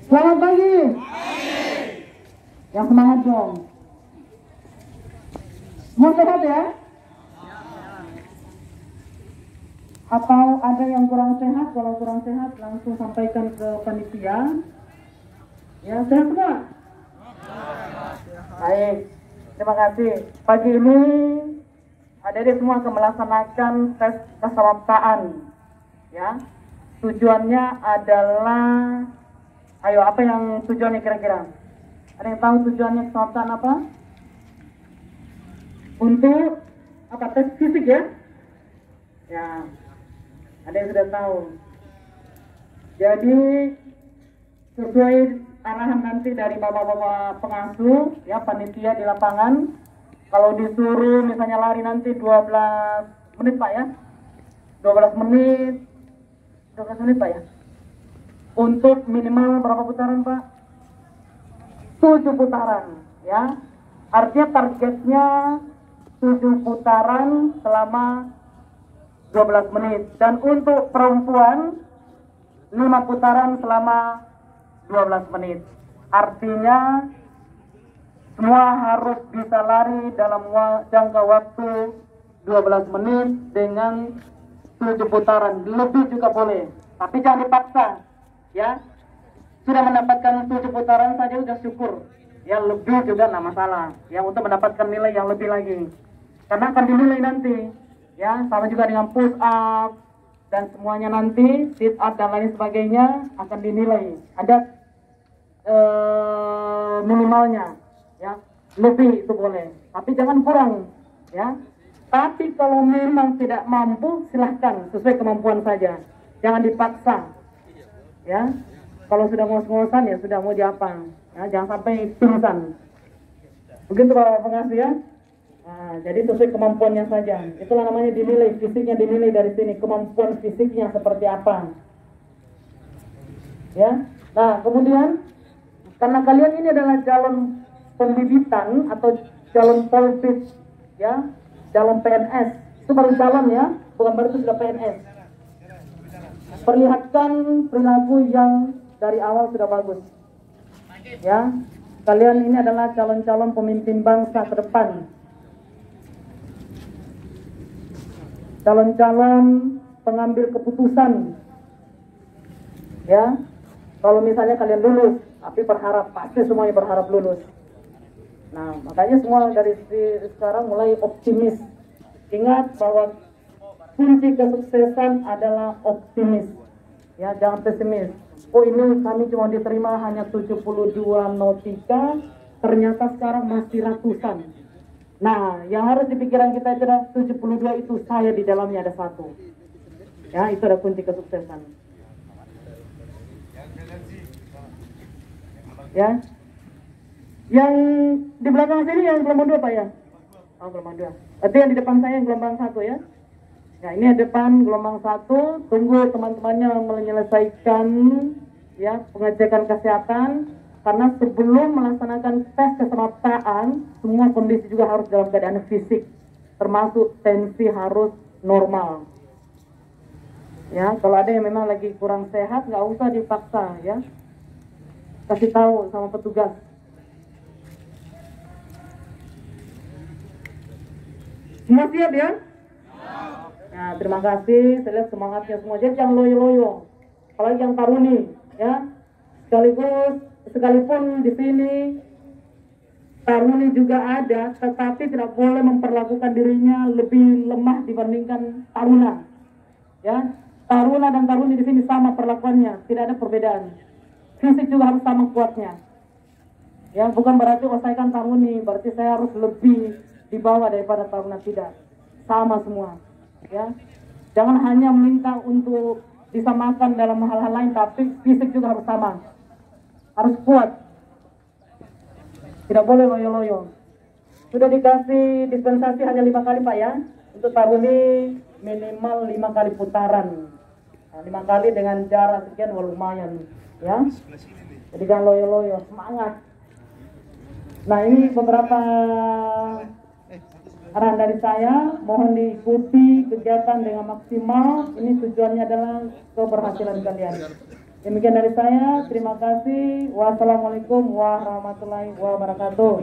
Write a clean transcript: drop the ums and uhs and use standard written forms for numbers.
Selamat pagi. Yang semangat dong. Semua sehat ya? Atau ada yang kurang sehat? Kalau kurang sehat langsung sampaikan ke panitia. Ya, sehat semua? Baik, terima kasih. Pagi ini adik-adik semua akan melaksanakan tes keseraptaan. Ya, tujuannya adalah, ayo apa yang tujuannya kira-kira? Ada yang tahu tujuannya keseraptaan apa? Untuk apa, tes fisik ya? Ya, ada yang sudah tahu. Jadi sesuai arahan nanti dari bapak-bapak pengasuh ya, panitia di lapangan, kalau disuruh misalnya lari nanti 12 menit Pak ya, 12 menit Pak ya, untuk minimal berapa putaran Pak? 7 putaran ya, artinya targetnya 7 putaran selama 12 menit, dan untuk perempuan 5 putaran selama 12 menit. Artinya semua harus bisa lari dalam jangka waktu 12 menit dengan 7 putaran. Lebih juga boleh, tapi jangan dipaksa ya. Sudah mendapatkan 7 putaran saja sudah syukur ya, lebih juga tidak masalah ya, untuk mendapatkan nilai yang lebih lagi, karena akan dinilai nanti ya, sama juga dengan push up dan semuanya nanti, sit up dan lain sebagainya akan dinilai, ada minimalnya ya, lebih itu boleh tapi jangan kurang ya. Tapi kalau memang tidak mampu silahkan sesuai kemampuan saja, jangan dipaksa ya. Kalau sudah ngos-ngosan ya sudah, mau diapa ya, jangan sampai pingsan. Begitu Bapak pengasuh ya. Nah, jadi sesuai kemampuannya saja, itulah namanya dinilai, fisiknya dinilai dari sini, kemampuan fisiknya seperti apa ya. Nah kemudian karena kalian ini adalah calon pembibitan atau calon polpit ya, calon PNS, itu baru calon ya, bukan baru itu sudah PNS. Perlihatkan perilaku yang dari awal sudah bagus ya. Kalian ini adalah calon-calon pemimpin bangsa ke depan, calon-calon pengambil keputusan ya. Kalau misalnya kalian lulus, tapi berharap, pasti semuanya berharap lulus. Nah makanya semua dari sekarang mulai optimis. Ingat bahwa kunci kesuksesan adalah optimis ya, jangan pesimis. Oh ini kami cuma diterima hanya 72 nautika, ternyata sekarang masih ratusan. Nah yang harus dipikiran kita itu adalah 72 itu saya di dalamnya ada satu ya, itu ada kunci kesuksesan ya. Yang di belakang sini yang gelombang 2 Pak ya? Oh gelombang 2, berarti yang di depan saya yang gelombang 1 ya. Ya ini depan gelombang 1, tunggu teman-temannya menyelesaikan ya pengecekan kesehatan, karena sebelum melaksanakan tes keseraptaan semua kondisi juga harus dalam keadaan fisik, termasuk tensi harus normal ya. Kalau ada yang memang lagi kurang sehat nggak usah dipaksa ya, kasih tahu sama petugas. Semua siap ya? Nah, terima kasih, saya lihat semangatnya semua. Jadi jangan loyo-loyo, apalagi yang taruni ya. Sekalipun di sini taruni juga ada, tetapi tidak boleh memperlakukan dirinya lebih lemah dibandingkan taruna ya. Taruna dan taruni di sini sama perlakuannya, tidak ada perbedaan. Fisik juga harus sama kuatnya ya, bukan berarti saya kan taruni berarti saya harus lebih di bawah daripada taruna, tidak, sama semua ya. Jangan hanya minta untuk disamakan dalam hal-hal lain, tapi fisik juga harus sama, harus kuat, tidak boleh loyo-loyo. Sudah dikasih dispensasi hanya 5 kali Pak ya, untuk taruni minimal 5 kali putaran. Nah, 5 kali dengan jarak sekian, lumayan ya. Jadi jangan loyo-loyo, semangat. Nah ini beberapa arahan dari saya, mohon diikuti kegiatan dengan maksimal. Ini tujuannya adalah keberhasilan kalian. Demikian dari saya, terima kasih. Wassalamualaikum warahmatullahi wabarakatuh.